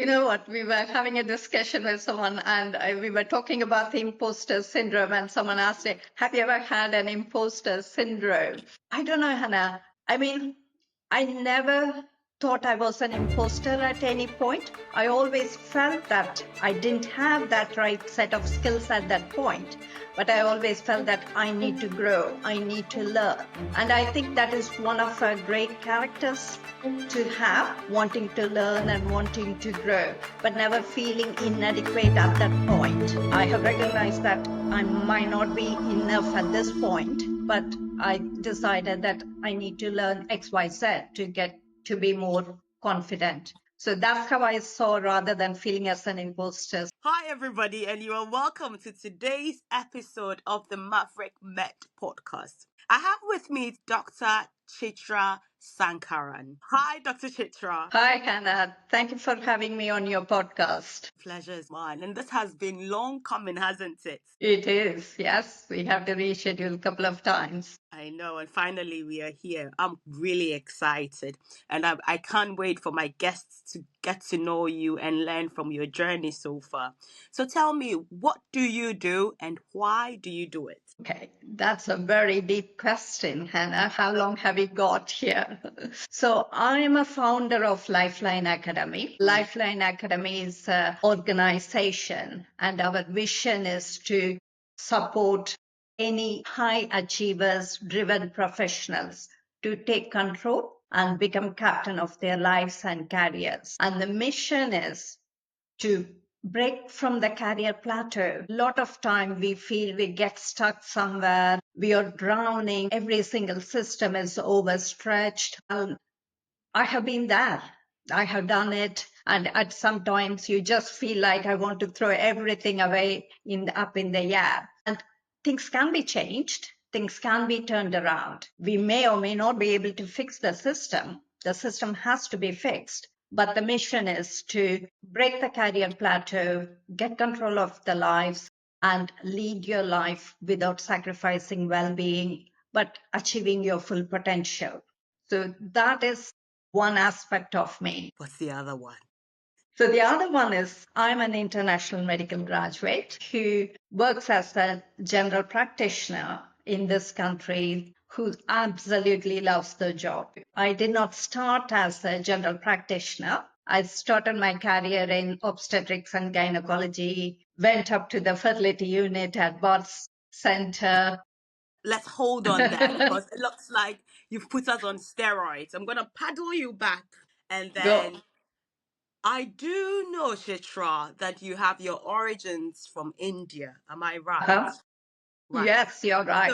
You know what? We were having a discussion with someone and we were talking about the imposter syndrome, and someone asked me, have you ever had an imposter syndrome? I don't know, Hannah. I mean, I never thought I was an imposter at any point. I always felt that I didn't have that right set of skills at that point. But I always felt that I need to grow, I need to learn. And I think that is one of our great characters to have, wanting to learn and wanting to grow, but never feeling inadequate at that point. I have recognized that I might not be enough at this point, but I decided that I need to learn XYZ to get to be more confident. So that's how I saw, rather than feeling as an imposter. Hi, everybody, and you are welcome to today's episode of the Maverick Met podcast. I have with me Dr. Chitra Sankaran. Hi, Dr. Chitra. Hi, Hannah. Thank you for having me on your podcast. Pleasure is mine. And this has been long coming, hasn't it? It is, yes. We have to reschedule a couple of times. I know, and finally we are here. I'm really excited, and I can't wait for my guests to get to know you and learn from your journey so far. So tell me, what do you do and why do you do it? Okay, that's a very deep question, Hannah. How long have you got here? So I am a founder of Lifeline Academy. Lifeline Academy is an organization, and our vision is to support any high achievers, driven professionals to take control and become captain of their lives and careers. And the mission is to break from the career plateau. A lot of time we feel we get stuck somewhere, we are drowning, every single system is overstretched. I have been there. I have done it. And at some times you just feel like I want to throw everything away up in the air. And things can be changed. Things can be turned around. We may or may not be able to fix the system. The system has to be fixed. But the mission is to break the career plateau, get control of the lives, and lead your life without sacrificing well-being, but achieving your full potential. So that is one aspect of me. What's the other one? So the other one is I'm an international medical graduate who works as a general practitioner in this country, who absolutely loves the job. I did not start as a general practitioner. I started my career in obstetrics and gynecology, went up to the fertility unit at Bart's Center. Let's hold on there because it looks like you've put us on steroids. I'm going to paddle you back. And Go. then I do know, Chitra, that you have your origins from India. Am I right? Uh-huh. Right. Yes, you're right.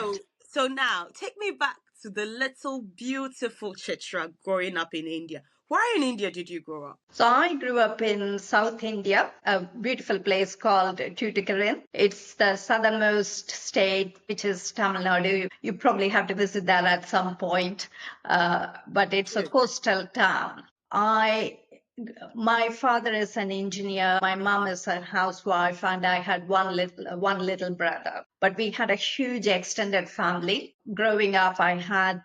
So now take me back to the little beautiful Chitra growing up in India. Where in India did you grow up? So I grew up in South India, a beautiful place called Tuticorin. It's the southernmost state, which is Tamil Nadu. You probably have to visit that at some point, but it's a coastal town. My father is an engineer. My mom is a housewife, and I had one little brother. But we had a huge extended family. Growing up, I had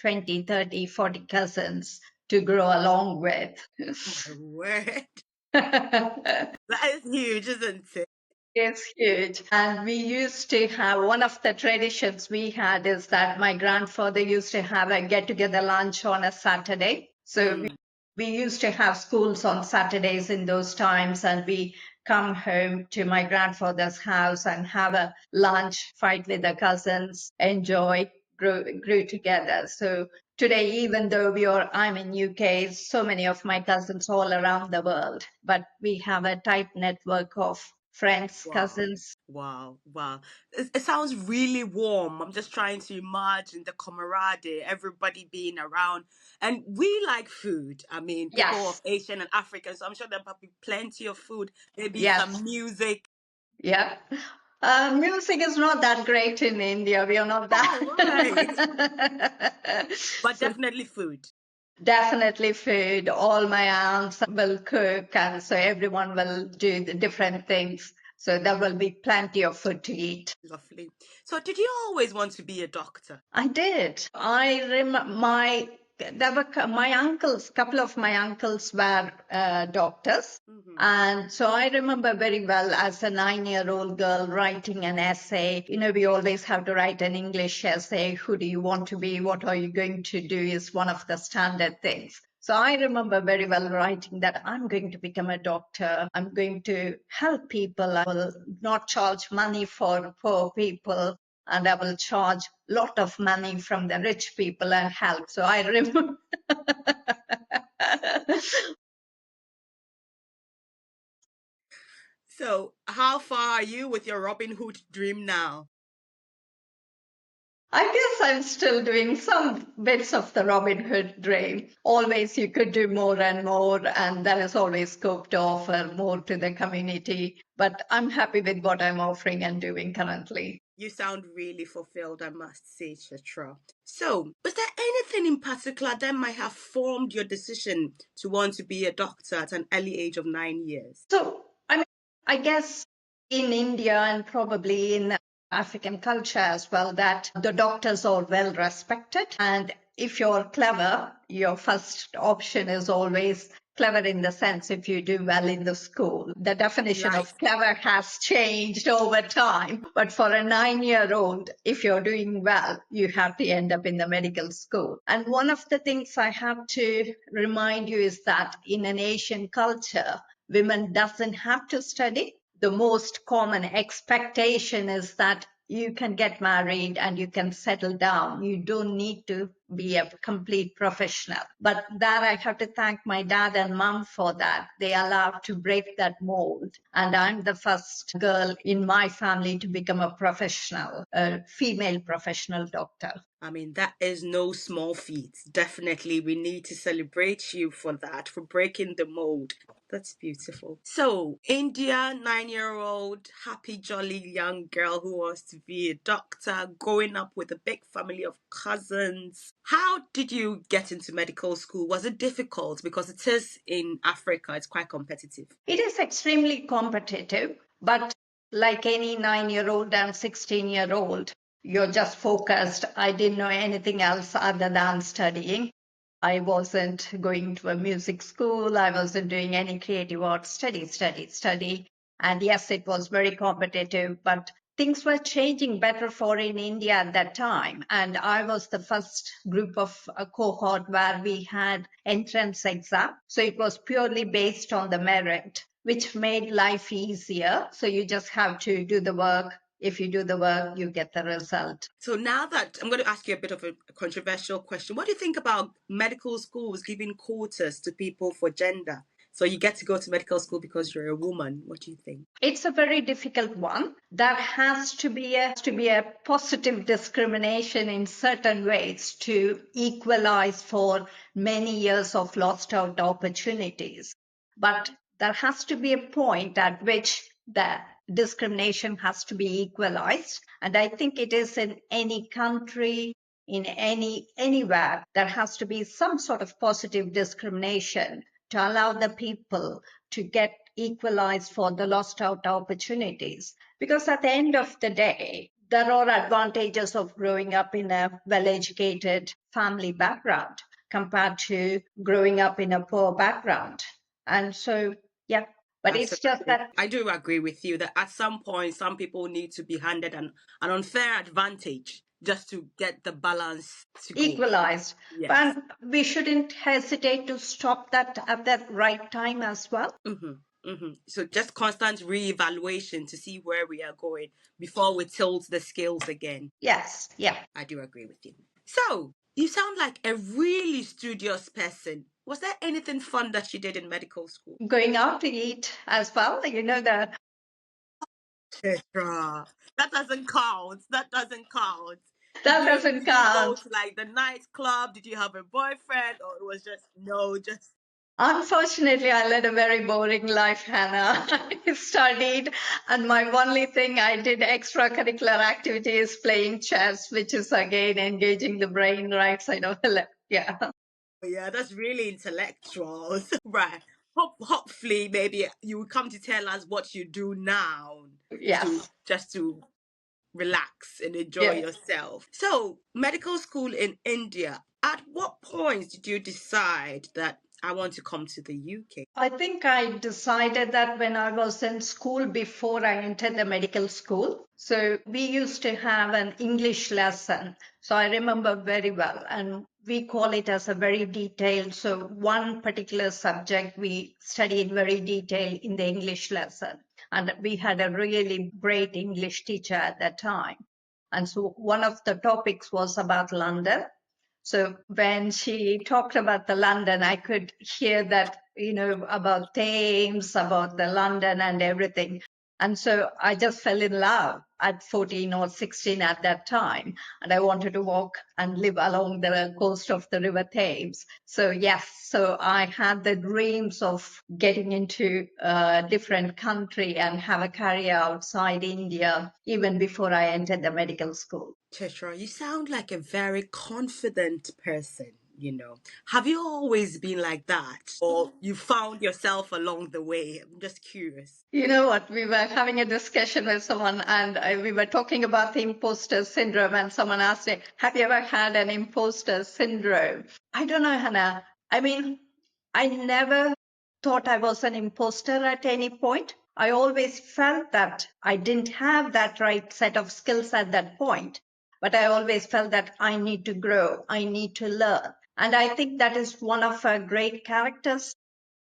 20, 30, 40 cousins to grow along with. My word. That is huge, isn't it? It's huge. And we used to have, one of the traditions we had is that my grandfather used to have a get together lunch on a Saturday. So we used to have schools on Saturdays in those times, and we come home to my grandfather's house and have a lunch, fight with the cousins, enjoy, grew together. So today, even though I'm in UK, so many of my cousins all around the world, but we have a tight network of friends, cousins. Wow. It sounds really warm. I'm just trying to imagine the camaraderie, everybody being around. And we like food. I mean, people of Asian and African, so I'm sure there'll be plenty of food, maybe some music. Yeah. Music is not that great in India. We are not that. Right. But definitely food. Definitely food. All my aunts will cook, and so everyone will do the different things. So there will be plenty of food to eat. Lovely. So did you always want to be a doctor? I did. My there were my uncles, couple of my uncles were doctors. And so I remember very well as a 9-year-old girl writing an essay. We always have to write an English essay. Who do you want to be? What are you going to do is one of the standard things. So I remember very well writing that I'm going to become a doctor. I'm going to help people. I will not charge money for poor people, and I will charge a lot of money from the rich people and help. So I remember. So, how far are you with your Robin Hood dream now? I guess I'm still doing some bits of the Robin Hood dream. Always you could do more and more, and there is always scope to offer more to the community. But I'm happy with what I'm offering and doing currently. You sound really fulfilled, I must say, Chitra. So, was there anything in particular that might have formed your decision to want to be a doctor at an early age of 9 years? So, I mean, I guess in India and probably in African culture as well, that the doctors are well respected. And if you're clever, your first option is always clever in the sense if you do well in the school. The definition Right. of clever has changed over time. But for a 9-year-old, if you're doing well, you have to end up in the medical school. And one of the things I have to remind you is that in an Asian culture, women doesn't have to study. The most common expectation is that you can get married and you can settle down. You don't need to be a complete professional. But that I have to thank my dad and mom for that. They allowed to break that mold. And I'm the first girl in my family to become a professional, a female professional doctor. I mean, that is no small feat. Definitely, we need to celebrate you for that, for breaking the mold. That's beautiful. So, India, 9-year-old, happy, jolly young girl who wants to be a doctor, growing up with a big family of cousins. How did you get into medical school? Was it difficult? Because it is in Africa, it's quite competitive. It is extremely competitive, but like any 9-year-old and 16-year-old, you're just focused. I didn't know anything else other than studying. I wasn't going to a music school. I wasn't doing any creative arts. Study. And yes, it was very competitive, but things were changing better for in India at that time. And I was the first group of a cohort where we had entrance exam. So it was purely based on the merit, which made life easier. So you just have to do the work. If you do the work, you get the result. So now that I'm going to ask you a bit of a controversial question, what do you think about medical schools giving quotas to people for gender? So you get to go to medical school because you're a woman. What do you think? It's a very difficult one. There has to be a positive discrimination in certain ways to equalize for many years of lost out opportunities. But there has to be a point at which the discrimination has to be equalized. And I think it is in any country, in anywhere, there has to be some sort of positive discrimination to allow the people to get equalized for the lost out opportunities. Because at the end of the day, there are advantages of growing up in a well educated family background compared to growing up in a poor background. And so, yeah, but it's just Absolutely. that I do agree with you that at some point, some people need to be handed an unfair advantage just to get the balance to go. equalized. Yes. But we shouldn't hesitate to stop that at that right time as well. So just constant reevaluation to see where we are going before we tilt the scales again. Yes, yeah. I do agree with you. So, you sound like a really studious person. Was there anything fun that you did in medical school? Going out to eat as well. The Chitra. That doesn't count. That doesn't count. Did that you doesn't did you go count. to like the nightclub? Did you have a boyfriend, or it was just no, just Unfortunately, I led a very boring life, Hannah. I studied, and my only thing I did extracurricular activities playing chess, which is again engaging the brain, right side of the left. Yeah. yeah, that's really intellectual. Right. Hopefully, maybe you will come to tell us what you do now to Yes. just to relax and enjoy Yeah. yourself. So, medical school in India. At what point did you decide that I want to come to the UK? I think I decided that when I was in school before I entered the medical school. So we used to have an English lesson. So I remember very well. And we call it as a very detailed. So one particular subject we studied very detailed in the English lesson. And we had a really great English teacher at that time. And so one of the topics was about London. So when she talked about the London, I could hear that, about Thames, about the London and everything. And so I just fell in love at 14 or 16 at that time. And I wanted to walk and live along the coast of the River Thames. So, yes, so I had the dreams of getting into a different country and have a career outside India even before I entered the medical school. Chitra, you sound like a very confident person, you know. Have you always been like that? Or you found yourself along the way? I'm just curious. You know what? We were having a discussion with someone and we were talking about the imposter syndrome, and someone asked me, have you ever had an imposter syndrome? I don't know, Hannah. I mean, I never thought I was an imposter at any point. I always felt that I didn't have that right set of skills at that point. But I always felt that I need to grow, I need to learn. And I think that is one of our great characters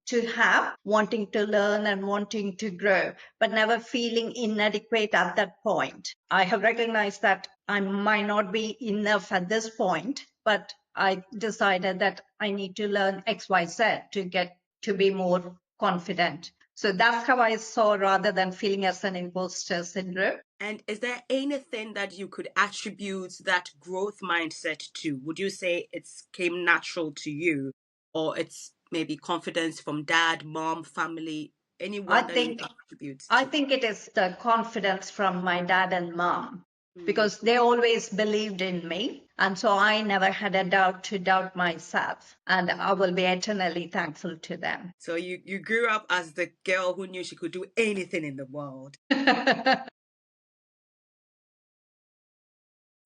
to have, wanting to learn and wanting to grow, but never feeling inadequate at that point. I have recognized that I might not be enough at this point, but I decided that I need to learn XYZ to get to be more confident. So that's how I saw, rather than feeling as an imposter syndrome. And is there anything that you could attribute that growth mindset to? Would you say it's came natural to you, or it's maybe confidence from dad, mom, family, I anyone that you think attribute I to? think it is the confidence from my dad and mom, Hmm. because they always believed in me. And so I never had a doubt to doubt myself. And I will be eternally thankful to them. So you grew up as the girl who knew she could do anything in the world.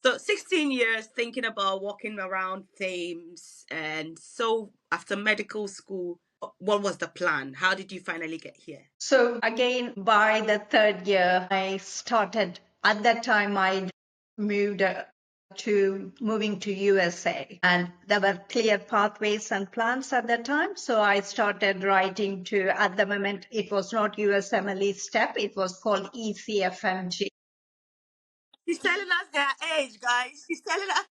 So 16 years thinking about walking around Thames, and so after medical school, what was the plan? How did you finally get here? So again, by the third year, I started, at that time, I moved to moving to USA, and there were clear pathways and plans at that time. So I started writing to, at the moment, it was not USMLE STEP, it was called ECFMG. She's telling us her age, guys. She's telling us.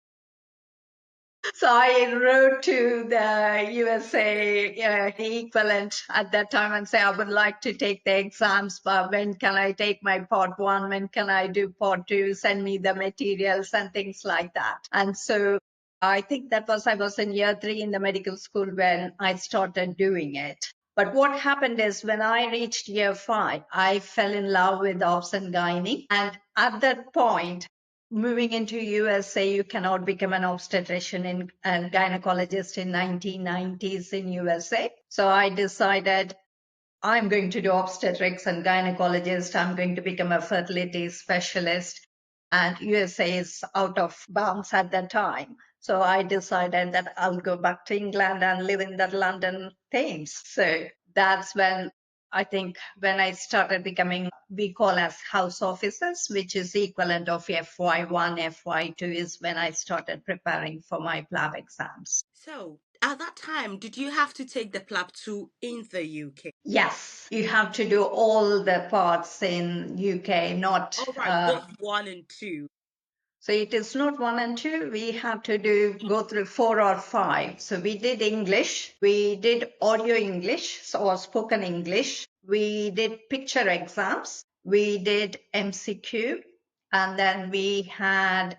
So I wrote to the USA equivalent at that time and say, I would like to take the exams, but when can I take my part one? When can I do part two? Send me the materials and things like that. And so I think I was in year three in the medical school when I started doing it. But what happened is, when I reached year five, I fell in love with obs and gynae. And at that point, moving into USA, you cannot become an obstetrician and gynecologist in 1990s in USA. So I decided I'm going to do obstetrics and gynecologist. I'm going to become a fertility specialist. And USA is out of bounds at that time. So I decided that I'll go back to England and live in that London Thames. So that's when, I think, when I started becoming, we call as house officers, which is equivalent of FY1, FY2, is when I started preparing for my PLAB exams. So at that time, did you have to take the PLAB 2 in the UK? Yes, you have to do all the parts in UK, not All right, both 1 and 2. so it is not one and two. We have to go through four or five. So we did English, we did audio English, so or spoken English, we did picture exams, we did MCQ, and then we had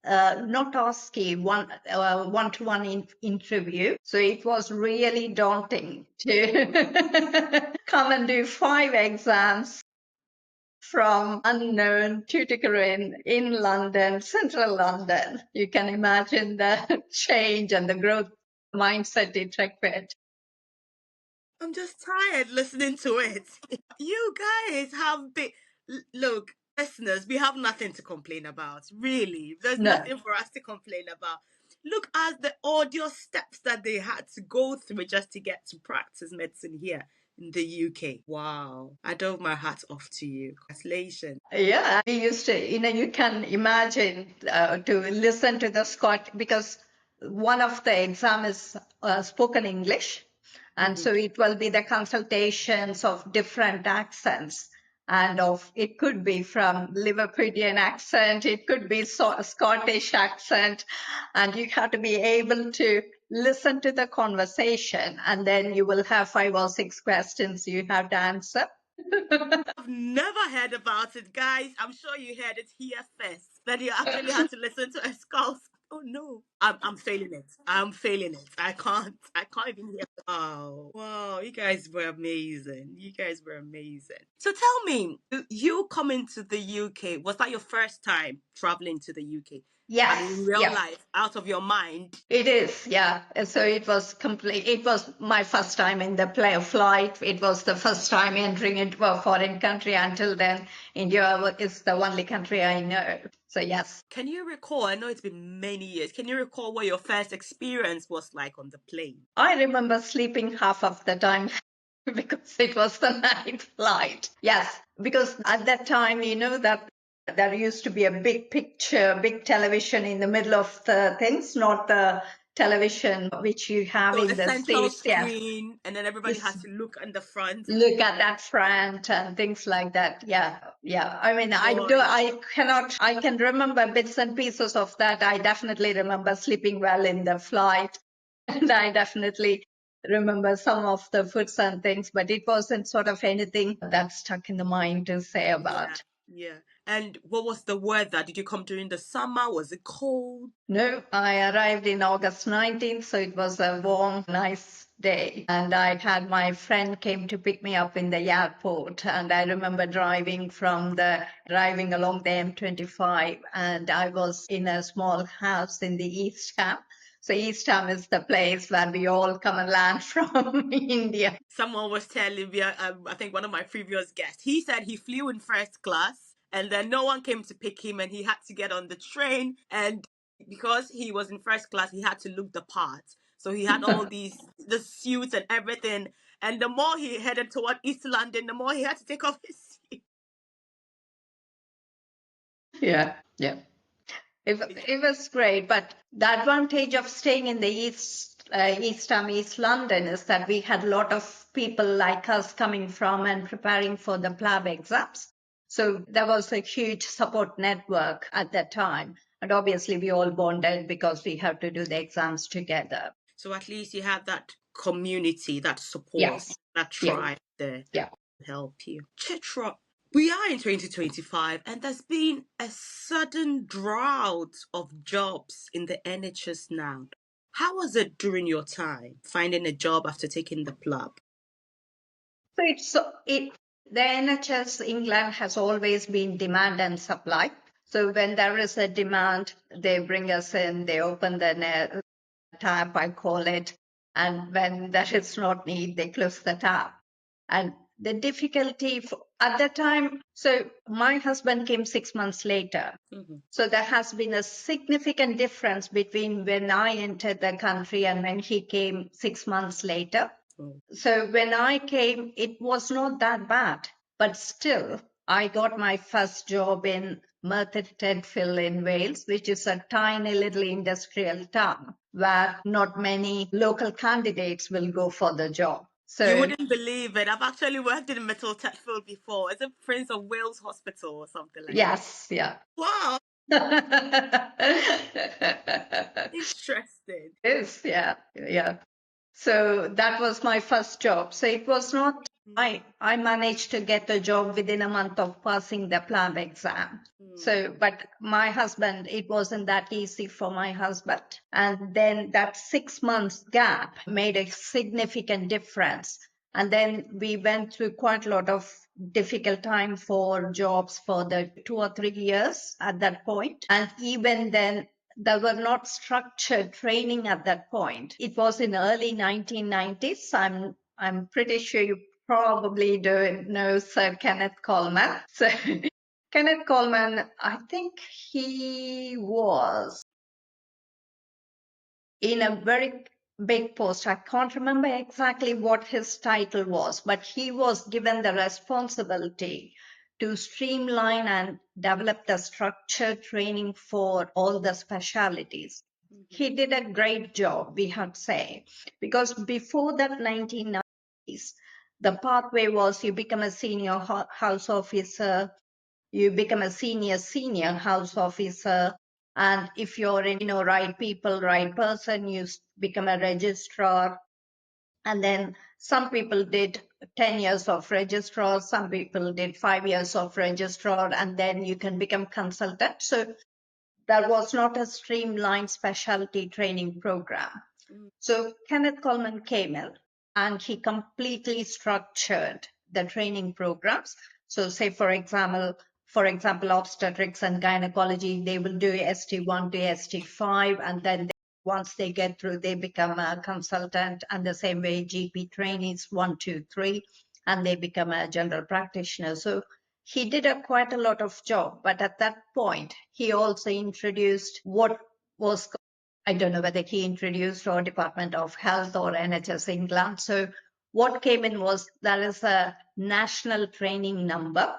not ASCII, one-to-one interview. So it was really daunting to come and do five exams from unknown to Tuticorin in London, central London. You can imagine the change and the growth mindset it required. I'm just tired listening to it. You guys have been. Look, listeners, we have nothing to complain about. Really, there's No. nothing for us to complain about. look at the audio steps that they had to go through just to get to practice medicine here in the UK. Wow. I dove my hat off to you. Congratulations. Yeah, we used to, you can imagine to listen to the Scott because one of the exam is spoken English. And so it will be the consultations of different accents. And it could be from Liverpudlian accent, it could be Scottish accent, and you have to be able to listen to the conversation, and then you will have 5 or 6 questions you have to answer. I've never heard about it, guys. I'm sure you heard it here first. That you actually had to listen to a skull. Oh no, I'm failing it. I'm failing it. I can't. I can't even hear. Wow, wow! You guys were amazing. You guys were amazing. So tell me, you coming to the UK, was that your first time traveling to the UK? I mean, in Yes, real yes. life, out of your mind. It is, yeah. So it was complete. It was my first time in the flight. It was the first time entering into a foreign country. Until then, India is the only country I know. So yes, Can you recall? I know it's been many years. Can you recall what your first experience was like on the plane? I remember sleeping half of the time because it was the night flight. Yes, because at that time, that there used to be a big picture, big television in the middle of the things, not the television which you have So in a the central States. Yes. screen, and then everybody has to look in the front. Look at that front and things like that. Yeah, yeah. I mean, God, I can remember bits and pieces of that. I definitely remember sleeping well in the flight. And I definitely remember some of the foods and things, but it wasn't sort of anything that stuck in the mind to say yeah, about. yeah. And what was the weather? Did you come during the summer? Was it cold? No, I arrived in August 19th, so it was a warm, nice day. And I had my friend came to pick me up in the airport. And I remember driving along the M25, and I was in a small house in the East Ham. So East Ham is the place where we all come and land from India. Someone was telling me, I think one of my previous guests, he said he flew in first class and then no one came to pick him and he had to get on the train. And because he was in first class, he had to look the part. So he had all the suits and everything. And the more he headed toward East London, the more he had to take off his suit. Yeah, yeah. It was great, but the advantage of staying in the East London is that we had a lot of people like us coming from and preparing for the PLAB exams. So there was a huge support network at that time. And obviously we all bonded because we have to do the exams together. So at least you had that community, that support, Yes. that Yeah. tribe there Yeah. to help you. Chitra, we are in 2025 and there's been a sudden drought of jobs in the NHS now. How was it during your time finding a job after taking the plug? So the NHS England has always been demand and supply. So when there is a demand, they bring us in, they open the tap, I call it. And when there is not need, they close the tap. And the difficulty at the time, so my husband came 6 months later. Mhm. So there has been a significant difference between when I entered the country and when he came 6 months later. Oh. So when I came, it was not that bad, but still, I got my first job in Merthyr Tydfil in Wales, which is a tiny little industrial town where not many local candidates will go for the job. You So wouldn't believe it. I've actually worked in Metal Tetfield before. It's a Prince of Wales Hospital or something like that. yes, yeah. Wow, interesting. Yes, yeah, yeah. So that was my first job. So it was not, I managed to get a job within a month of passing the PLAB exam. So, but my husband, it wasn't that easy for my husband. And then that 6 months gap made a significant difference. And then we went through quite a lot of difficult time for jobs for the 2 or 3 years at that point. And even then, there were not structured training at that point. It was in early 1990s. I'm pretty sure you probably do know Sir Kenneth Coleman. So Kenneth Coleman, I think he was in a very big post. I can't remember exactly what his title was, but he was given the responsibility to streamline and develop the structured training for all the specialities. He did a great job, we have to say, because before that 1990s, the pathway was you become a senior house officer, you become a senior house officer, and if you're in right people, right person, you become a registrar. And then some people did 10 years of registrar, some people did 5 years of registrar, and then you can become consultant. So there was not a streamlined specialty training program. So Kenneth Coleman came in and he completely structured the training programs. So say for example, obstetrics and gynecology, they will do ST1 to ST5, and then once they get through, they become a consultant. And the same way GP trainees 1, 2, 3, and they become a general practitioner. So he did quite a lot of job, but at that point, he also introduced what was, I don't know whether he introduced or Department of Health or NHS England. So what came in was there is a national training number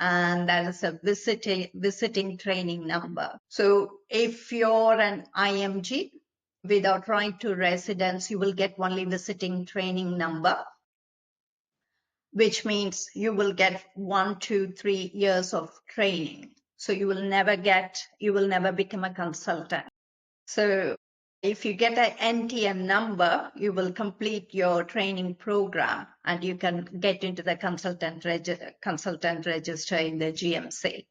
and there is a visiting training number. So if you're an IMG without right to residence, you will get only visiting training number, which means you will get 1, 2, 3 years of training. So you will never become a consultant. So if you get an NTN number, you will complete your training program and you can get into the consultant register in the GMC.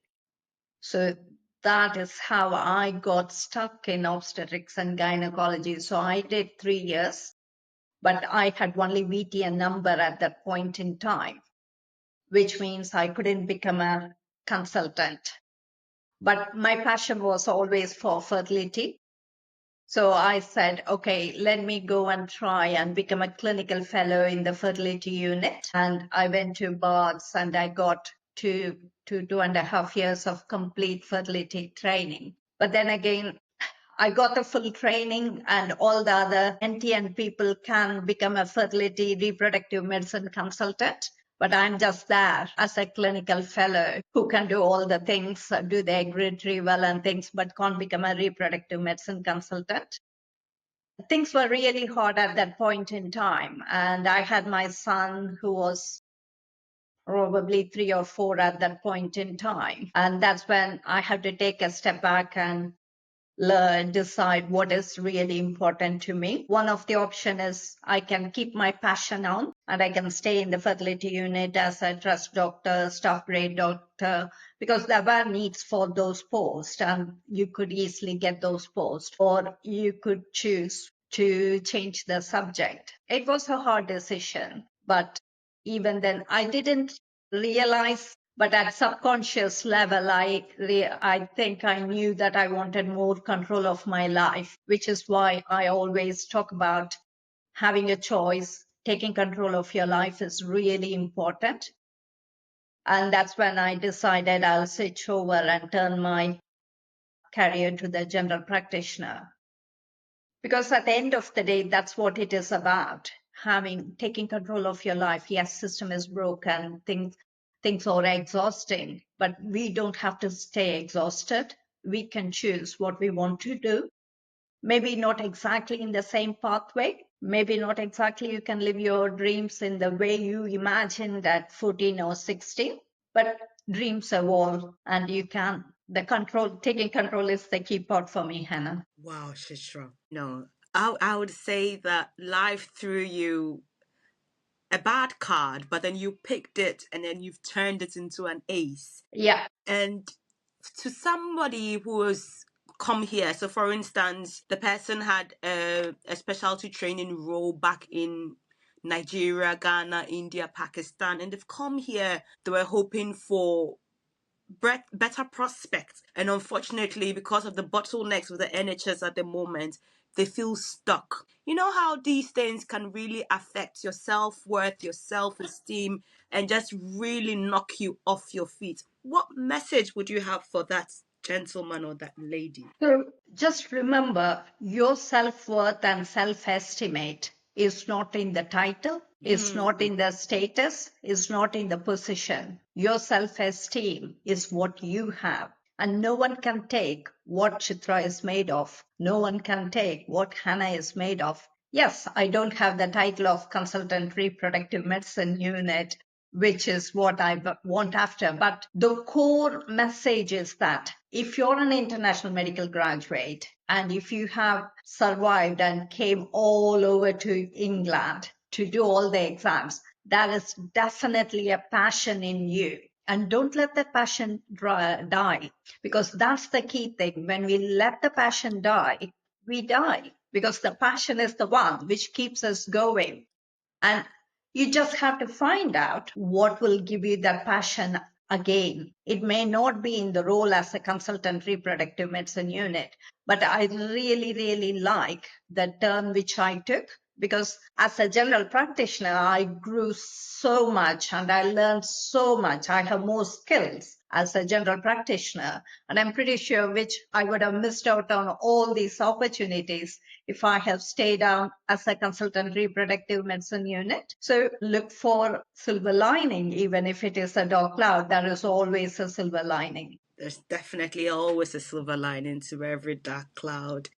So that is how I got stuck in obstetrics and gynecology. So I did 3 years, but I had only VTN number at that point in time, which means I couldn't become a consultant. But my passion was always for fertility. So I said, okay, let me go and try and become a clinical fellow in the fertility unit. And I went to Barts and I got to 2.5 years of complete fertility training. But then again, I got the full training and all the other NTN people can become a fertility reproductive medicine consultant. But I'm just there as a clinical fellow who can do all the things, do the egg retrieval and things, but can't become a reproductive medicine consultant. Things were really hard at that point in time. And I had my son who was probably 3 or 4 at that point in time. And that's when I had to take a step back and learn, decide what is really important to me. One of the option is I can keep my passion on and I can stay in the fertility unit as a trust doctor, staff grade doctor, because there were needs for those posts and you could easily get those posts, or you could choose to change the subject. It was a hard decision, but even then I didn't realize, but at subconscious level, I think I knew that I wanted more control of my life, which is why I always talk about having a choice. Taking control of your life is really important. And that's when I decided I'll switch over and turn my career to the general practitioner. Because at the end of the day, that's what it is about. Taking control of your life. Yes, system is broken, things are exhausting, but we don't have to stay exhausted. We can choose what we want to do. Maybe not exactly in the same pathway. Maybe not exactly you can live your dreams in the way you imagined at 14 or 16, but dreams evolve and taking control is the key part for me, Hannah. Wow, Chitra. No, I would say that life threw you a bad card, but then you picked it and then you've turned it into an ace. Yeah. And to somebody who has come here, so for instance, the person had a specialty training role back in Nigeria, Ghana, India, Pakistan, and they've come here, they were hoping for better prospects. And unfortunately, because of the bottlenecks with the NHS at the moment, they feel stuck. You know how these things can really affect your self worth, your self esteem, and just really knock you off your feet. What message would you have for that? gentleman or that lady. So just remember, your self-worth and self-estimate is not in the title, is not in the status, is not in the position. Your self-esteem is what you have. And no one can take what Chitra is made of. No one can take what Hannah is made of. Yes, I don't have the title of consultant reproductive medicine unit, which is what I want after. But the core message is that if you're an international medical graduate and if you have survived and came all over to England to do all the exams, there is definitely a passion in you. And don't let that passion die, because that's the key thing. When we let the passion die, we die, because the passion is the one which keeps us going. And you just have to find out what will give you that passion again. It may not be in the role as a consultant reproductive medicine unit, but I really, really like the turn which I took, because as a general practitioner, I grew so much and I learned so much. I have more skills as a general practitioner, and I'm pretty sure which I would have missed out on all these opportunities if I have stayed on as a consultant reproductive medicine unit. So look for silver lining, even if it is a dark cloud, there is always a silver lining. There's definitely always a silver lining to every dark cloud.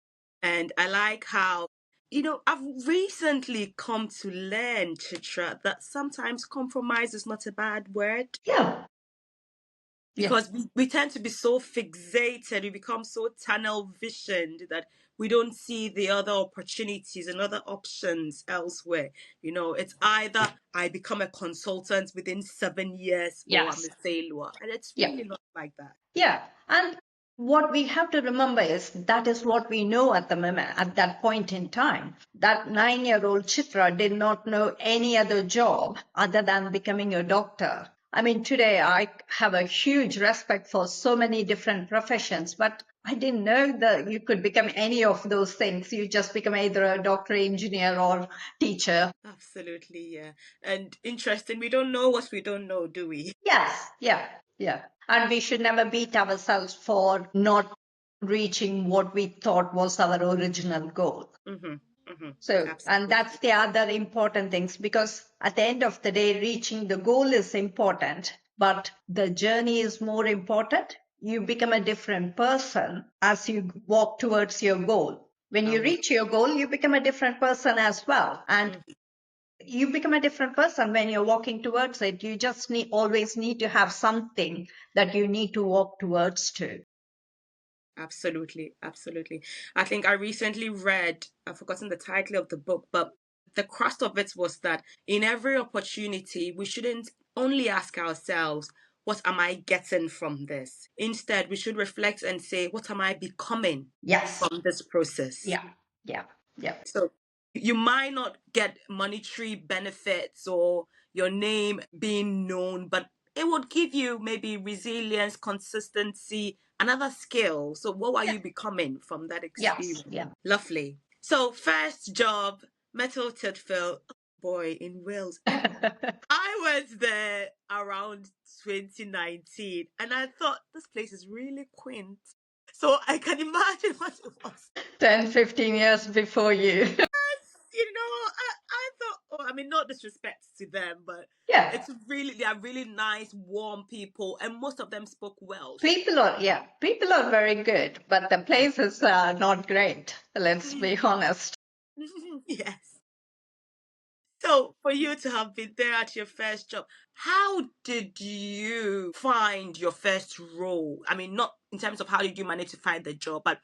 And I like how, I've recently come to learn, Chitra, that sometimes compromise is not a bad word. Yeah. Because Yes. we tend to be so fixated, we become so tunnel visioned that we don't see the other opportunities and other options elsewhere. It's either I become a consultant within 7 years or I'm a Yes. failure. And it's Yeah. really not like that. Yeah. And what we have to remember is that is what we know at the moment, at that point in time. That 9-year-old Chitra did not know any other job other than becoming a doctor. I mean, today I have a huge respect for so many different professions, but I didn't know that you could become any of those things. You just become either a doctor, engineer, or teacher. Absolutely, yeah. And interesting, we don't know what we don't know, do we? Yes, yeah, yeah. And we should never beat ourselves for not reaching what we thought was our original goal. Mm-hmm, mm-hmm. So, and that's Absolutely. the other important things, because at the end of the day, reaching the goal is important, but the journey is more important. You become a different person as you walk towards your goal. When you Um, reach your goal, you become a different person as well. And mhm. you become a different person when you're walking towards it. You just always need to have something that you need to walk towards to. Absolutely, absolutely. I think I recently read, I've forgotten the title of the book, but the crust of it was that in every opportunity, we shouldn't only ask ourselves, what am I getting from this? Instead, we should reflect and say, what am I becoming Yes. from this process? Yeah. Yeah. Yeah. So you might not get monetary benefits or your name being known, but it would give you maybe resilience, consistency, another skill. So what are Yeah. you becoming from that Yes. experience? Yeah. Lovely. So first job, Metal Titfield, boy, in Wales. I was there around 2019 and I thought this place is really quaint. So I can imagine what it was. 10, 15 years before you. I thought, oh, I mean, not disrespect to them, but Yeah. they are really nice, warm people, and most of them spoke Welsh. People are very good, but the places are not great. Let's be honest. Yes. So, for you to have been there at your first job, how did you find your first role? I mean, not in terms of how did you manage to find the job, but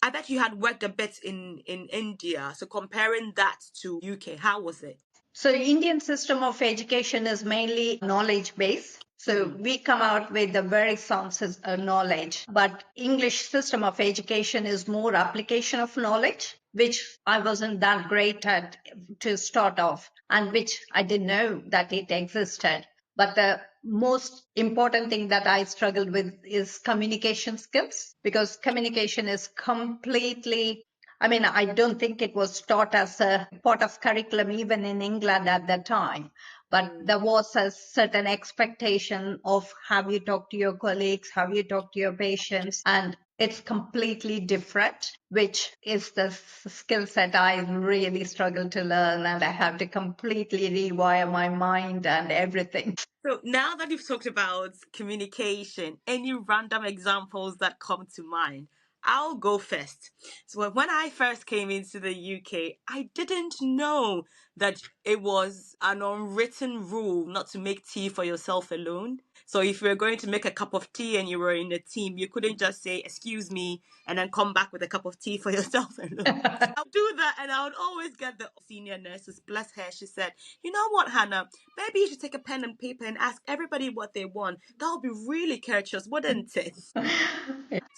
I bet you had worked a bit in India. So, comparing that to UK, how was it? So Indian system of education is mainly knowledge based. So Mm, we come out with a very sound knowledge, but English system of education is more application of knowledge, which I wasn't that great at to start off, and which I didn't know that it existed. But the most important thing that I struggled with is communication skills, because communication is completely, I mean, I don't think it was taught as a part of curriculum even in England at that time. but there was a certain expectation of have you talked to your colleagues, have you talked to your patients, and it's completely different, which is the skill set I really struggle to learn, and I have to completely rewire my mind and everything. So now that you've talked about communication, any random examples that come to mind? I'll go first. So when I first came into the UK, I didn't know that it was an unwritten rule not to make tea for yourself alone. So if you were going to make a cup of tea and you were in a team, you couldn't just say, "Excuse me," and then come back with a cup of tea for yourself alone. I'll do that, and I would always get the senior nurses, bless her, she said, "You know what, Hannah? Maybe you should take a pen and paper and ask everybody what they want. That would be really courteous, wouldn't it?"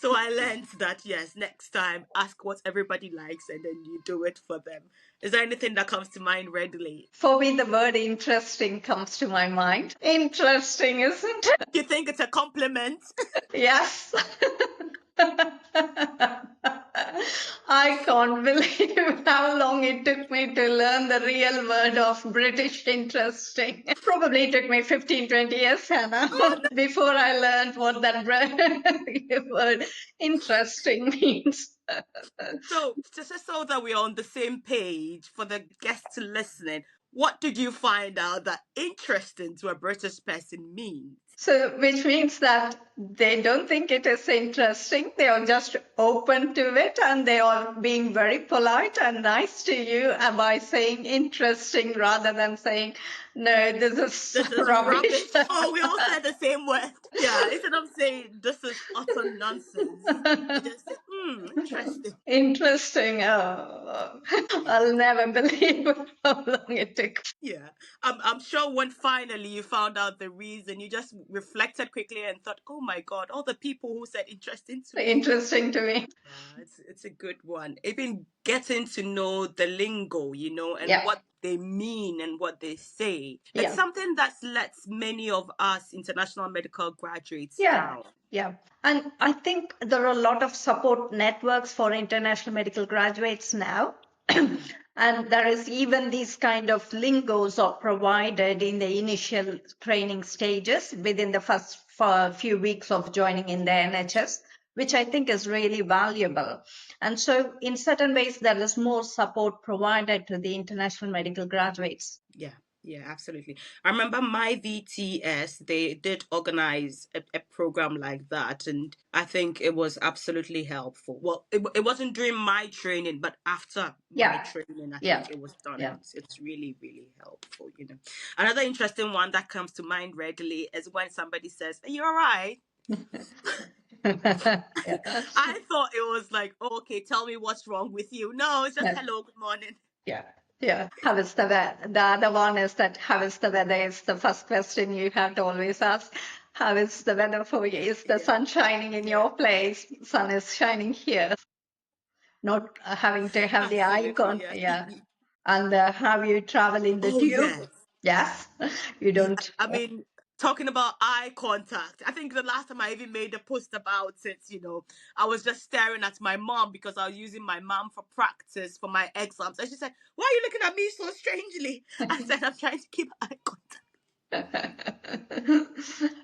So I learned that, yes, next time, ask what everybody likes and then you do it for them. Is there anything that comes to mind readily? For me, the word interesting comes to my mind. Interesting, isn't it? You think it's a compliment? Yes. I can't believe how long it took me to learn the real word of British interesting. Probably took me 15-20 years, Hannah, before I learned what that word interesting means. So, just so that we're on the same page for the guests listening, what did you find out that interesting to a British person means? So, which means that they don't think it is interesting. They are just open to it and they are being very polite and nice to you by saying interesting rather than saying, no, this This is is rubbish. rubbish. Oh, we all said the same word. Yeah, instead of saying this is utter nonsense, they just say, interesting. Interesting. Oh, I'll never believe how long it took. Yeah, I'm sure when finally you found out the reason, you just reflected quickly and thought, "Oh my God, all the people who said interesting to me." Interesting to me. Yeah, it's a good one. Even getting to know the lingo, and Yeah. what they mean and what they say. It's Yeah. something that lets many of us international medical graduates Yeah, down. yeah. And I think there are a lot of support networks for international medical graduates now. And there is even these kind of lingos are provided in the initial training stages within the first few weeks of joining in the NHS, which I think is really valuable. And so in certain ways, there is more support provided to the international medical graduates. Yeah, absolutely. I remember my VTS, they did organize a program like that, and I think it was absolutely helpful. Well, it wasn't during my training, but after my Yeah, training, I yeah, think it was done, yeah. and it's really, really helpful. Another interesting one that comes to mind readily is when somebody says, "Are you all right?" Yeah. I thought it was like, "Oh, okay, tell me what's wrong with you." No, it's just hello, good morning. Yeah. Yeah. How is the weather? The other one is that how is the weather is the first question you have to always ask. How is the weather for you? Is the Yeah, sun shining in yeah, your place? Sun is shining here. Not having to have the absolutely, icon. yes. Yeah. And have you travel in the Oh, tube? yes. Yes. You Yeah, don't. I mean, talking about eye contact, I think the last time I even made a post about it, I was just staring at my mom because I was using my mom for practice for my exams. And she said, "Why are you looking at me so strangely?" I said, "I'm trying to keep eye contact."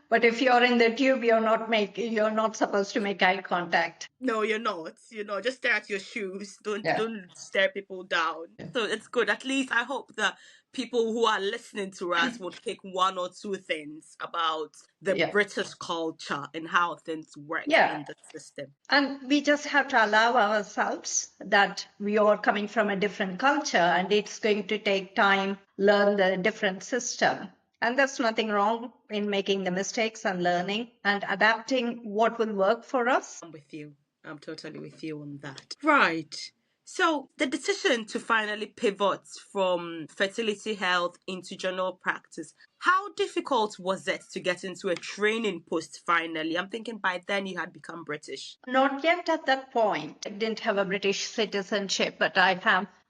But if you're in the tube, you're not supposed to make eye contact. No, you're not. Just stare at your shoes. Don't Yeah. don't stare people down. So it's good. At least I hope that people who are listening to us will take one or two things about the Yeah. British culture and how things work Yeah. in the system. And we just have to allow ourselves that we are coming from a different culture and it's going to take time, learn the different system. And there's nothing wrong in making the mistakes and learning and adapting what will work for us. I'm with you. I'm totally with you on that. Right. So the decision to finally pivot from fertility health into general practice, how difficult was it to get into a training post finally? I'm thinking by then you had become British. Not yet at that point. I didn't have a British citizenship, but I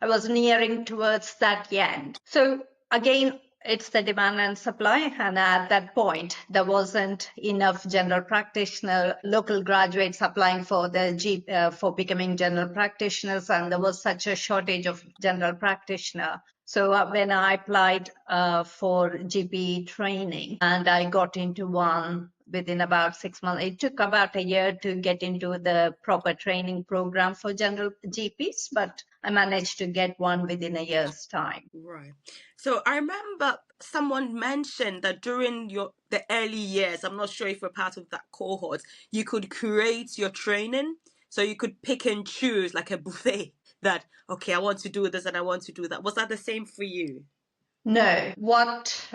was nearing towards that end. So again, it's the demand and supply. And at that point, there wasn't enough general practitioner, local graduates applying for the for becoming general practitioners. And there was such a shortage of general practitioner. So when I applied for GP training and I got into one within about 6 months, it took about a year to get into the proper training program for general GPs, but I managed to get one within a year's time. Right. So I remember someone mentioned that during the early years, I'm not sure if we're part of that cohort, you could create your training. So you could pick and choose like a buffet that, okay, I want to do this and I want to do that. Was that the same for you? No, what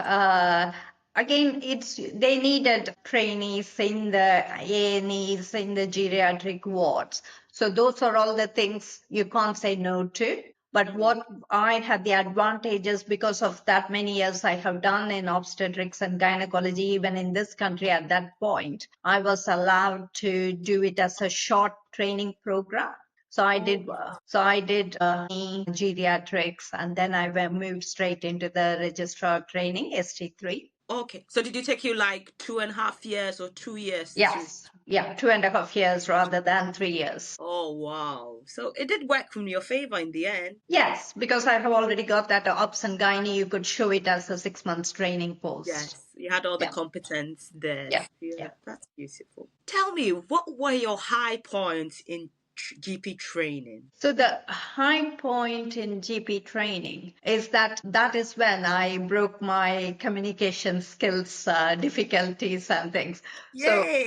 again? It's they needed trainees in the A&Es, in the geriatric wards. So those are all the things you can't say no to. But what I had the advantages because of that many years I have done in obstetrics and gynecology, even in this country at that point, I was allowed to do it as a short training program. So I did geriatrics, and then I moved straight into the registrar training, ST3. Okay. So did it take you like 2.5 years or 2 years to? Yes, yeah, 2.5 years rather than 3 years. Oh, wow. So it did work from your favor in the end. Yes, because I have already got that obs and gynae, you could show it as a 6 months training post. Yes, you had all the Yeah, competence there. yeah, Yeah, yeah. that's beautiful. Tell me, what were your high points in GP training? So the high point in GP training is that is when I broke my communication skills difficulties and things. So Yay!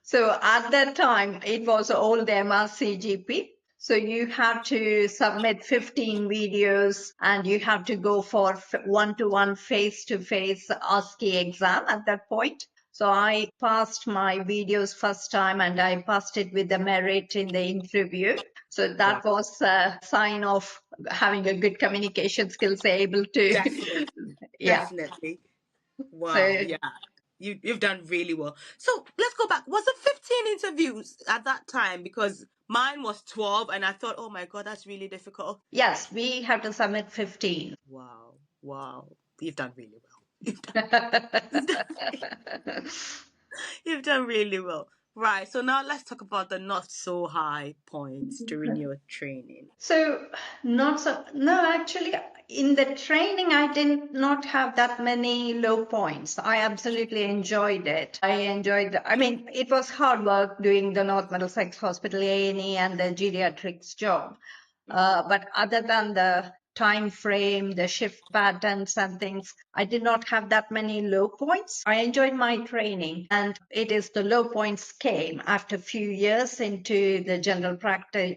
so at that time it was old MRC GP. So you have to submit 15 videos and you have to go for one-to-one face-to-face ASCII exam at that point. So I passed my videos first time and I passed it with the merit in the interview. So Wow, that was a sign of having a good communication skills, able to, definitely, yeah. definitely. Wow, So yeah. You've done really well. So let's go back. Was it 15 interviews at that time? Because mine was 12 and I thought, oh my God, that's really difficult. yes, we have to submit 15. Wow, wow. You've done really well. You've done really well. Right. So now let's talk about the not so high points during your training. So, not so, no, actually, in the training, I did not have that many low points. I absolutely enjoyed it. I mean, it was hard work doing the North Middlesex Hospital A&E and the geriatrics job. But other than the time frame, the shift patterns and things, I did not have that many low points. I enjoyed my training, and it is the low points came after a few years into the general practice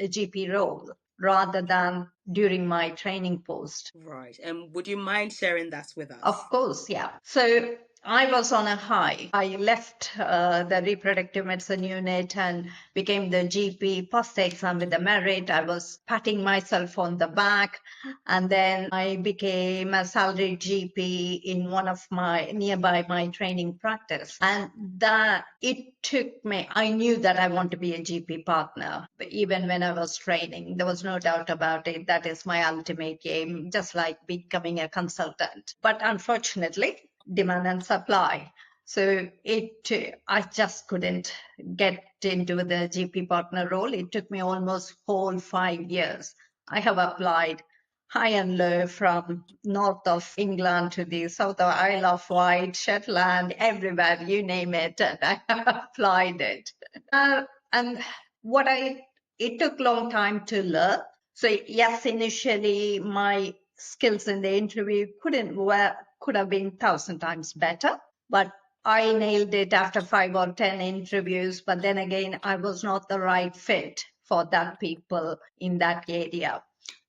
GP role rather than during my training post. Right. And would you mind sharing that with us? Of course, yeah. So I was on a high. I left the reproductive medicine unit and became the GP, passed the exam with the merit. I was patting myself on the back. And then I became a salaried GP in one of my nearby my training practice. And that it took me, I knew that I want to be a GP partner. Even when I was training, there was no doubt about it. That is my ultimate aim, just like becoming a consultant. But unfortunately, demand and supply. So I just couldn't get into the GP partner role. It took me almost whole 5 years. I have applied high and low from north of England to the south of Isle of Wight, Shetland, everywhere, you name it, and I have applied it. And what it took long time to learn. So yes, initially my skills in the interview could have been 1,000 times better, but I nailed it after 5 or 10 interviews. But then again, I was not the right fit for that people in that area.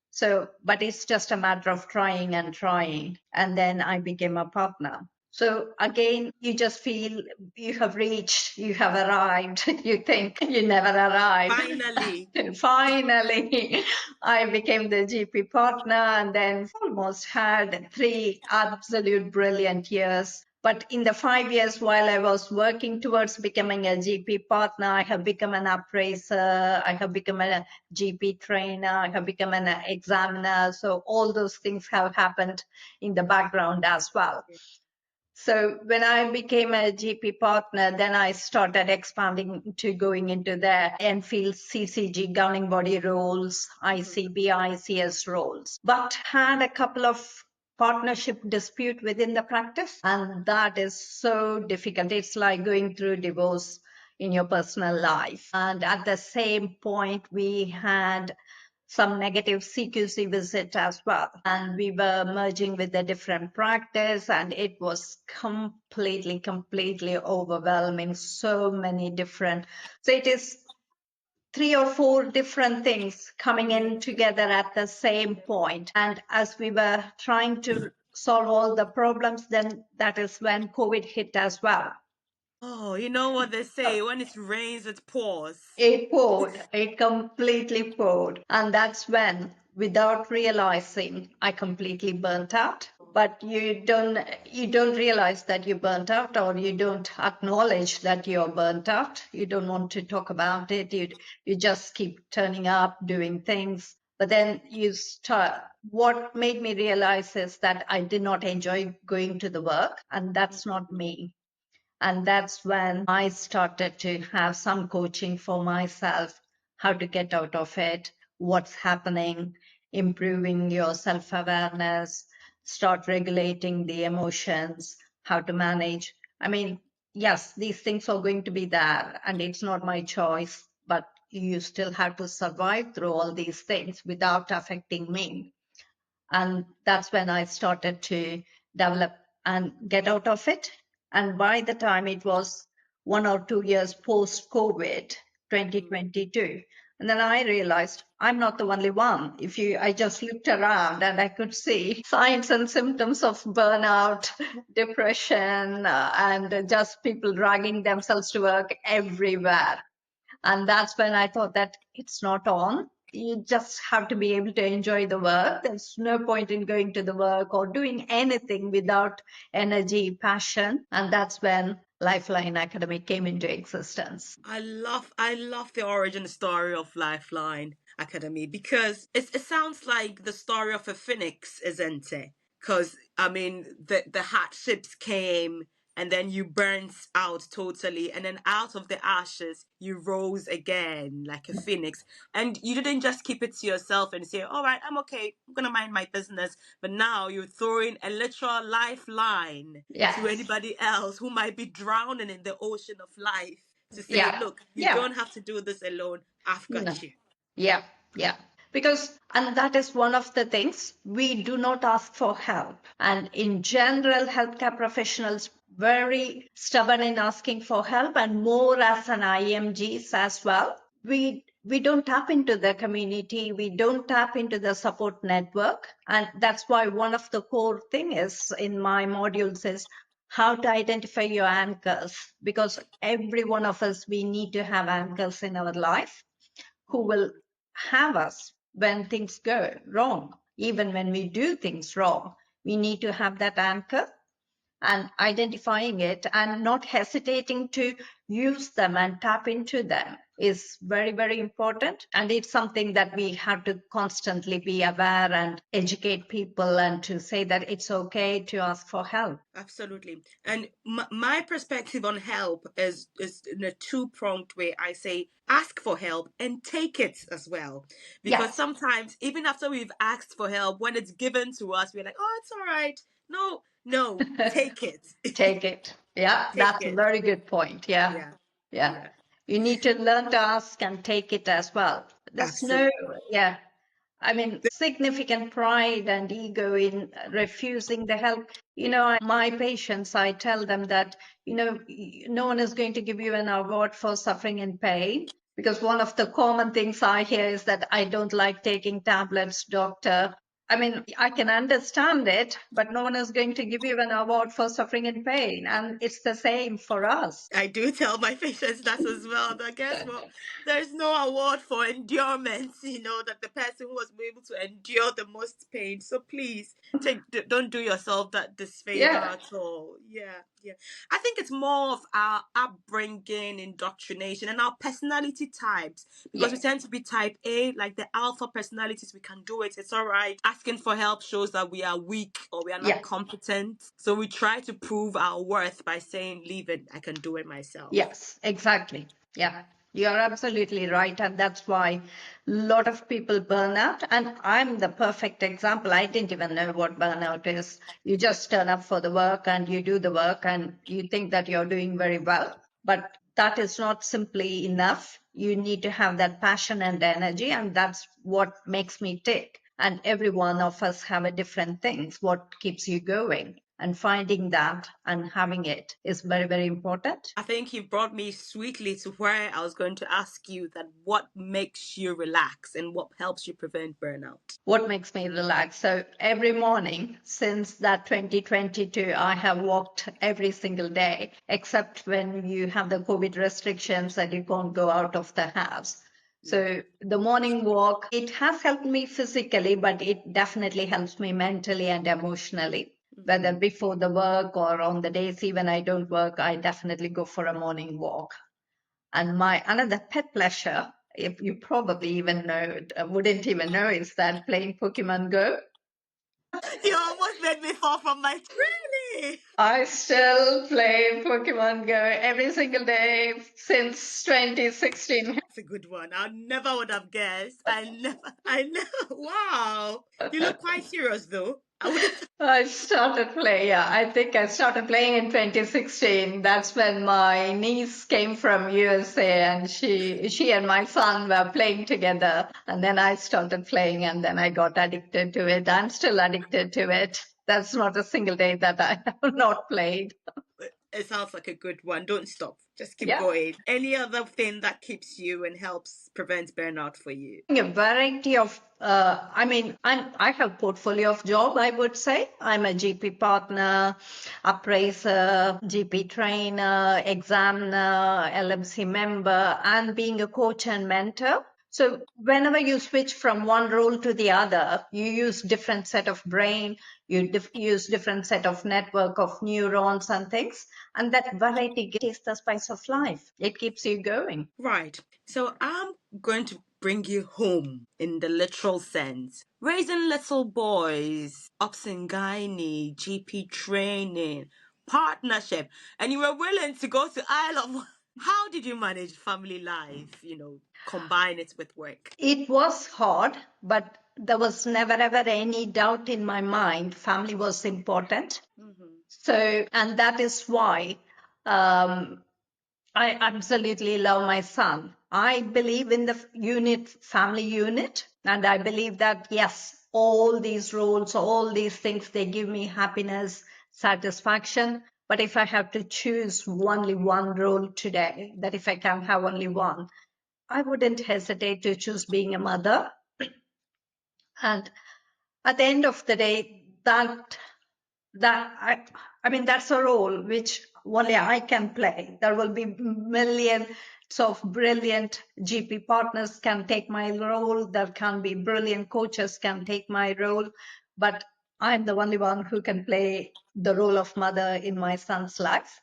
So, but it's just a matter of trying and trying. And then I became a partner. So again, you just feel you have reached, you have arrived. You think you never arrived. Finally. Finally, I became the GP partner and then almost had 3 absolute brilliant years. But in the 5 years while I was working towards becoming a GP partner, I have become an appraiser, I have become a GP trainer, I have become an examiner. So all those things have happened in the background as well. So when I became a GP partner, then I started expanding to going into the Enfield CCG governing body roles, ICB, ICS roles, but had a couple of partnership dispute within the practice, and that is so difficult. It's like going through divorce in your personal life. And at the same point, we had some negative CQC visit as well. And we were merging with a different practice, and it was completely overwhelming. So many different. So it is 3 or 4 different things coming in together at the same point. And as we were trying to solve all the problems, then that is when COVID hit as well. Oh, you know what they say, when it rains, it pours. It poured, it completely poured. And that's when, without realizing, I completely burnt out. But you don't realize that you burnt out, or you don't acknowledge that you're burnt out. You don't want to talk about it. You just keep turning up, doing things. But then you start, what made me realize is that I did not enjoy going to the work, and that's not me. And that's when I started to have some coaching for myself, how to get out of it, what's happening, improving your self awareness, start regulating the emotions, how to manage. I mean, yes, these things are going to be there, and it's not my choice, but you still have to survive through all these things without affecting me. And that's when I started to develop and get out of it. And by the time it was 1 or 2 years post COVID, 2022, and then I realized I'm not the only one. I just looked around and I could see signs and symptoms of burnout, depression, and just people dragging themselves to work everywhere. And that's when I thought that it's not on. You just have to be able to enjoy the work. There's no point in going to the work or doing anything without energy, passion. And that's when Lifeline Academy came into existence. I love the origin story of Lifeline Academy because it sounds like the story of a phoenix, isn't it? Because I mean the hardships came and then you burnt out totally, and then out of the ashes you rose again like a phoenix, and you didn't just keep it to yourself and say, all right, I'm okay, I'm gonna mind my business, but now you're throwing a literal lifeline to Yes. anybody else who might be drowning in the ocean of life, to say, Yeah. look, you Yeah. don't have to do this alone, I've No. got you. Yeah, yeah. Because, and that is one of the things, we do not ask for help. And in general, healthcare professionals very stubborn in asking for help, and more as an IMGs as well. We don't tap into the community, we don't tap into the support network. And that's why one of the core thing is in my modules is how to identify your anchors, because every one of us, we need to have anchors in our life who will have us when things go wrong. Even when we do things wrong, we need to have that anchor, and identifying it and not hesitating to use them and tap into them is very important. And it's something that we have to constantly be aware and educate people, and to say that it's okay to ask for help. Absolutely. And my perspective on help is in a two-pronged way. I say ask for help and take it as well. Because Yes. sometimes even after we've asked for help, when it's given to us, we're like, "Oh, it's all right." No, no, take it. Take it. Yeah, Take that's a it. very good point. Yeah. Yeah. Yeah. Yeah. You need to learn to ask and take it as well. There's no, Absolutely. yeah. I mean, significant pride and ego in refusing the help. My patients, I tell them that, no one is going to give you an award for suffering and pain, because one of the common things I hear is that I don't like taking tablets, doctor. I mean, I can understand it, but no one is going to give you an award for suffering in pain. And it's the same for us. I do tell my patients that as well. That guess what? There's no award for endurance. That the person who was able to endure the most pain. So please don't do yourself that disfavor Yeah, at all. Yeah, yeah. I think it's more of our upbringing, indoctrination, and our personality types because we yeah, tend to be type A, like the alpha personalities. We can do it. It's all right. Asking for help shows that we are weak or we are not yeah. competent. So we try to prove our worth by saying, "Leave it. I can do it myself." Yes, exactly. Yeah, you're absolutely right. And that's why a lot of people burn out. And I'm the perfect example. I didn't even know what burnout is. You just turn up for the work and you do the work and you think that you're doing very well. But that is not simply enough. You need to have that passion and energy. And that's what makes me tick. And every one of us have a different things, what keeps you going. And finding that and having it is very, very important. I think you brought me sweetly to where I was going to ask you that what makes you relax and what helps you prevent burnout. What makes me relax? So every morning since that 2022, I have walked every single day, except when you have the COVID restrictions and you can't go out of the house. Yeah. So the morning walk, it has helped me physically, but it definitely helps me mentally and emotionally. Whether Mhm. before the work or on the days even I don't work, I definitely go for a morning walk. And my another pet pleasure, if you probably even know, wouldn't even know, is that playing Pokemon Go. You almost made me fall from my really. I still play Pokemon Go every single day since 2016. It's a good one. I never would have guessed. I never. Wow. You look quite serious though. I wouldn't. I started playing, yeah, I think I started playing in 2016. That's when my niece came from USA and she and my son were playing together. And then I started playing and then I got addicted to it. I'm still addicted to it. That's not a single day that I have not played. It sounds like a good one. Don't stop. Just keep Yeah. going. Any other thing that keeps you and helps prevent burnout for you? A variety of, I mean, I have portfolio of job, I would say. I'm a GP partner, appraiser, GP trainer, examiner, LMC member, and being a coach and mentor. So whenever you switch from one role to the other, you use different set of brain, you use different set of network of neurons and things. And that variety is the spice of life. It keeps you going. Right. So I'm going to bring you home in the literal sense. Raising little boys, ups and gynae, GP training, partnership, and you were willing to go to Isle of. How did you manage family life? Combine it with work. It was hard, but there was never ever any doubt in my mind. Family was important. Mm-hmm. So, and that is why um, I absolutely love my son. I believe in the unit, family unit, and I believe that yes, all these roles, all these things, they give me happiness, satisfaction. But if I have to choose only one role today, that if I can have only one, I wouldn't hesitate to choose being a mother. And at the end of the day, I mean that's a role which only I can play. There will be millions of brilliant GP partners can take my role. There can be brilliant coaches can take my role, but I'm the only one who can play the role of mother in my son's life.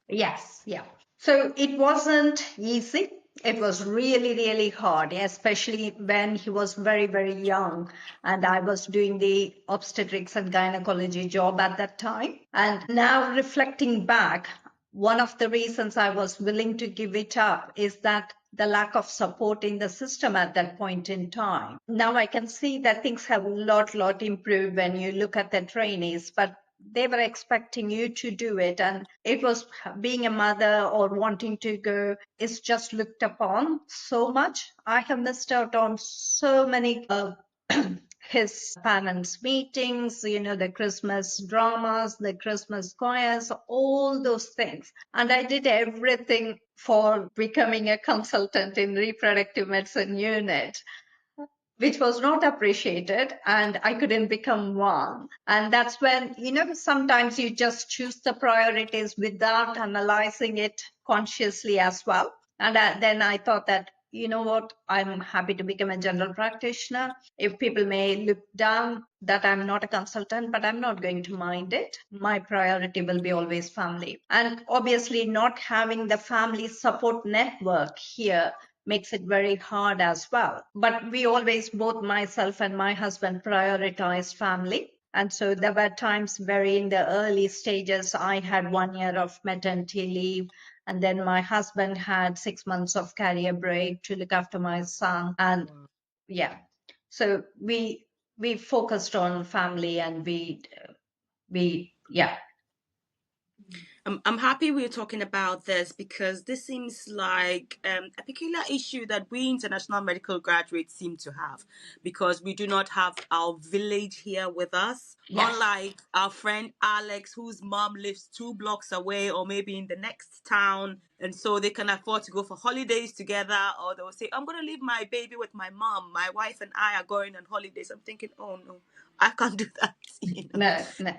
Yes, yeah. So it wasn't easy. It was really, really hard, especially when he was very, very young. And I was doing the obstetrics and gynecology job at that time. And now reflecting back, one of the reasons I was willing to give it up is that the lack of support in the system at that point in time. Now I can see that things have a lot improved when you look at the trainees, but they were expecting you to do it. And it was being a mother or wanting to go is just looked upon so much. I have missed out on so many his parents' meetings, the Christmas dramas, the Christmas choirs, all those things. And I did everything for becoming a consultant in reproductive medicine unit. which was not appreciated, and I couldn't become one. And that's when, sometimes you just choose the priorities without analyzing it consciously as well. And then I thought that, you know what, I'm happy to become a general practitioner. If people may look down that I'm not a consultant, but I'm not going to mind it. My priority will be always family. And obviously, not having the family support network here makes it very hard as well. But we always, both myself and my husband, prioritized family. And so there were times where in the early stages, I had 1 year of maternity leave. And then my husband had 6 months of career break to look after my son. And yeah, so we focused on family, and yeah. I'm happy we're talking about this because this seems like a peculiar issue that we international medical graduates seem to have because we do not have our village here with us. Yes. Unlike our friend Alex, whose mom lives 2 blocks away or maybe in the next town, and so they can afford to go for holidays together, or they'll say, I'm going to leave my baby with my mom. My wife and I are going on holidays. I'm thinking, oh no, I can't do that. No, no.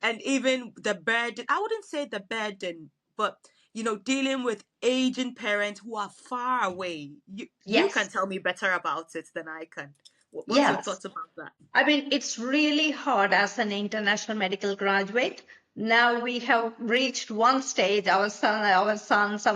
And even the burden, I wouldn't say the burden, but dealing with aging parents who are far away. You can Yes. tell me better about it than I can. What's your Yes. thoughts about that? I mean, it's really hard as an international medical graduate. Now we have reached one stage, our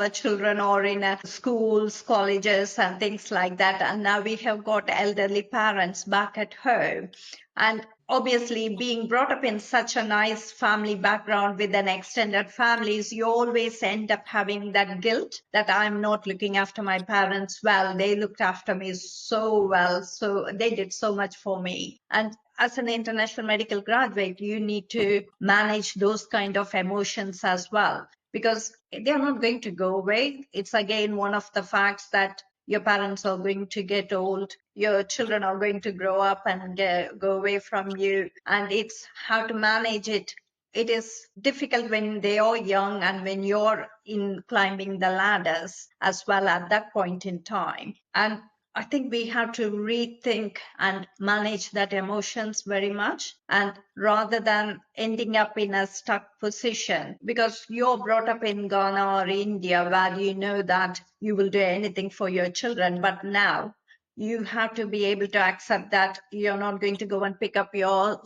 children are in schools, colleges, and things like that. And now we have got elderly parents back at home. And obviously, being brought up in such a nice family background with an extended families, you always end up having that guilt that I'm not looking after my parents well. They looked after me so well. So they did so much for me. And as an international medical graduate, you need to manage those kind of emotions as well, because they're not going to go away. It's again one of the facts that your parents are going to get old, your children are going to grow up and go away from you, and it's how to manage it. It is difficult when they are young and when you're in climbing the ladders as well at that point in time. And I think we have to rethink and manage that emotions very much, and rather than ending up in a stuck position, because you're brought up in Ghana or India where you know that you will do anything for your children, but now you have to be able to accept that you're not going to go and pick up your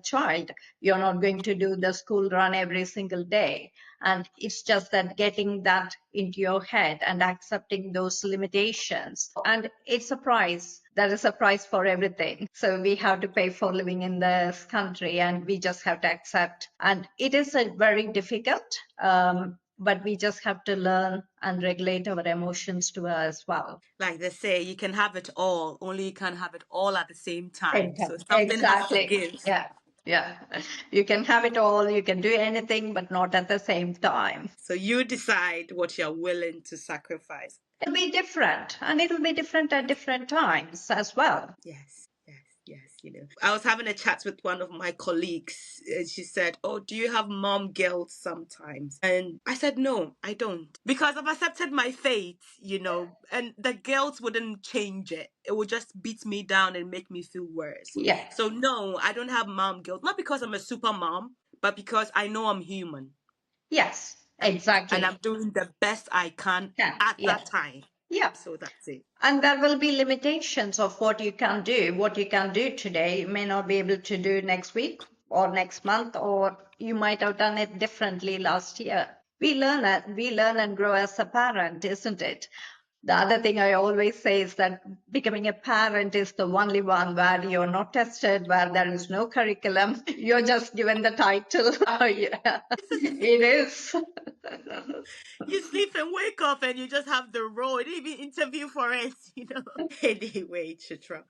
child. You're not going to do the school run every single day. And it's just that getting that into your head and accepting those limitations. And it's a price. There is a price for everything. So we have to pay for living in this country, and we just have to accept. And it is a very difficult, but we just have to learn and regulate our emotions to as well. Like they say, you can have it all, only you can't have it all at the same Same time. So time. something has to Exactly. give. Yeah. Yeah. You can have it all, you can do anything, but not at the same time. So you decide what you're willing to sacrifice. It'll be different, and it'll be different at different times as well. Yes, yes, yes. I was having a chat with one of my colleagues, and she said, "Oh, do you have mom guilt sometimes?" And I said, "No, I don't, because I've accepted my fate, and the guilt wouldn't change it. It would just beat me down and make me feel worse. Yeah. So no, I don't have mom guilt, not because I'm a super mom, but because I know I'm human, Yes, and exactly. I'm doing the best I can Yeah. at Yeah. that time. Yeah. So that's it." And there will be limitations of what you can do. What you can do today, you may not be able to do next week or next month, or you might have done it differently last year. We learn and grow as a parent, isn't it? The other thing I always say is that becoming a parent is the only one where you're not tested, where there is no curriculum. You're just given the title. Yeah, it is. You sleep and wake up and you just have the role. You didn't even interview for it. Anyway, Chitra.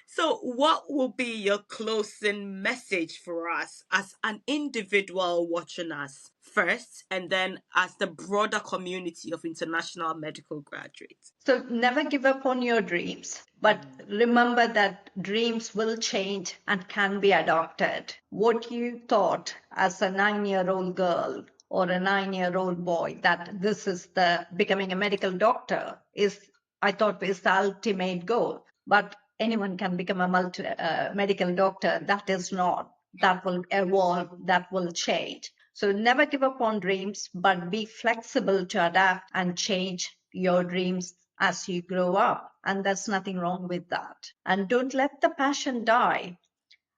So, what will be your closing message for us as an individual watching us first, and then as the broader community of international medical graduates? So never give up on your dreams, but remember that dreams will change and can be adopted. What you thought as a 9-year-old girl or a 9-year-old boy that this is the becoming a medical doctor is, I thought, is the ultimate goal. But anyone can become a medical doctor. That is not. That will evolve, that will change. So never give up on dreams, but be flexible to adapt and change your dreams as you grow up. And there's nothing wrong with that. And don't let the passion die.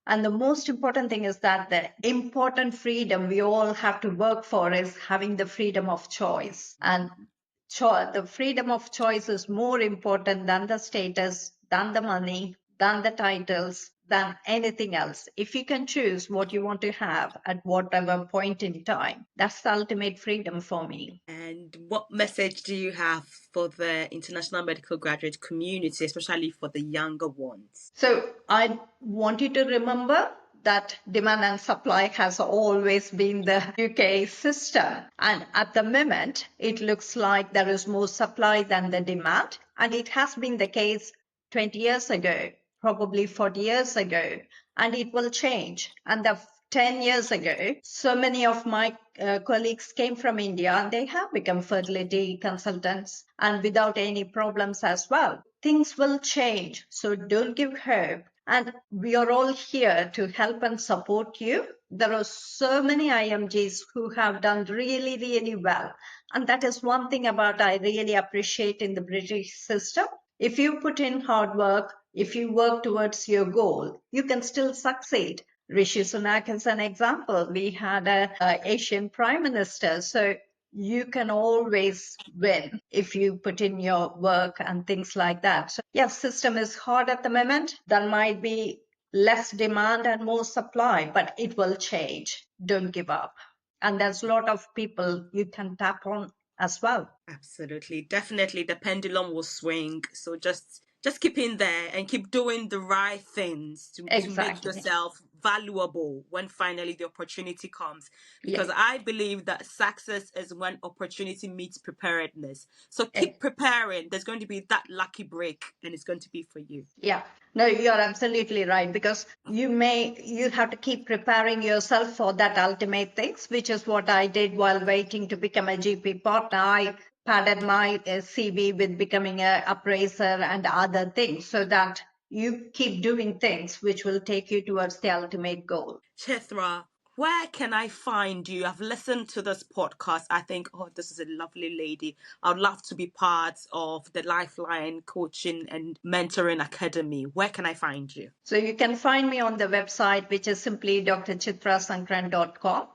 And the most important thing is that the important freedom we all have to work for is having the freedom of choice. And the freedom of choice is more important than the status, than the money, than the titles, than anything else. If you can choose what you want to have at whatever point in time, that's the ultimate freedom for me. And what message do you have for the international medical graduate community, especially for the younger ones? So I want you to remember that demand and supply has always been the UK system. And at the moment, it looks like there is more supply than the demand. And it has been the case 20 years ago, probably 40 years ago, and it will change. And the 10 years ago, so many of my colleagues came from India and they have become fertility consultants and without any problems as well. Things will change, so don't give hope. And we are all here to help and support you. There are so many IMGs who have done really, really well. And that is one thing about I really appreciate in the British system. If you put in hard work, if you work towards your goal, you can still succeed. Rishi Sunak is an example. We had a Asian prime minister. So you can always win if you put in your work and things like that. So yes, system is hard at the moment. There might be less demand and more supply, but it will change. Don't give up. And there's a lot of people you can tap on as well. Absolutely. Definitely the pendulum will swing. So just keep in there and keep doing the right things to make Exactly. yourself valuable when finally the opportunity comes. Yeah. Because I believe that success is when opportunity meets preparedness. So Eh, keep preparing. There's going to be that lucky break and it's going to be for you. Yeah, no, you're absolutely right because you have to keep preparing yourself for that ultimate things, which is what I did while waiting to become a GP partner. I padded my CV with becoming a appraiser and other things so that you keep doing things which will take you towards the ultimate goal. Chitra, where can I find you? I've listened to this podcast. I think, oh, this is a lovely lady. I'd love to be part of the Lifeline Coaching and Mentoring Academy. Where can I find you? So you can find me on the website, which is simply drchitrasankaran.com.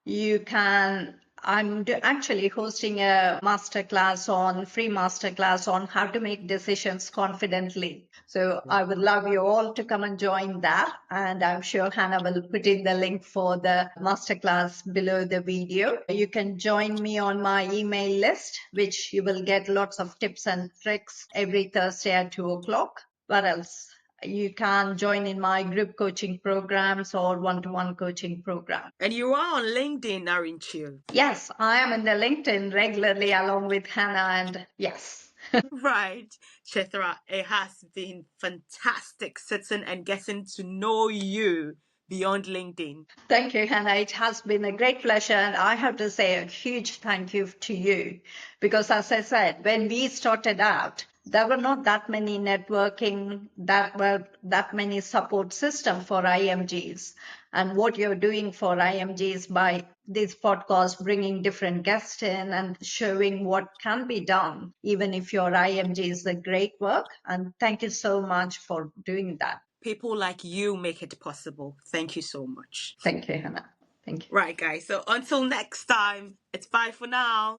You can, actually hosting a free masterclass on how to make decisions confidently. So I would love you all to come and join that. And I'm sure Hannah will put in the link for the masterclass below the video. You can join me on my email list, which you will get lots of tips and tricks every Thursday at 2 o'clock. What else? You can join in my group coaching programs or one-to-one coaching program. And you are on LinkedIn, aren't you? Yes, I am in the LinkedIn regularly along with Hannah and yes. Right, Chitra, it has been fantastic sitting and getting to know you beyond LinkedIn. Thank you, Hannah. It has been a great pleasure. And I have to say a huge thank you to you because, as I said, when we started out, there were not that many networking, that many support system for IMGs. And what you're doing for IMGs by these podcasts, bringing different guests in and showing what can be done, even if your IMG is a great work. And thank you so much for doing that. People like you make it possible. Thank you so much. Thank you, Hannah. Thank you. Right, guys. So until next time, it's bye for now.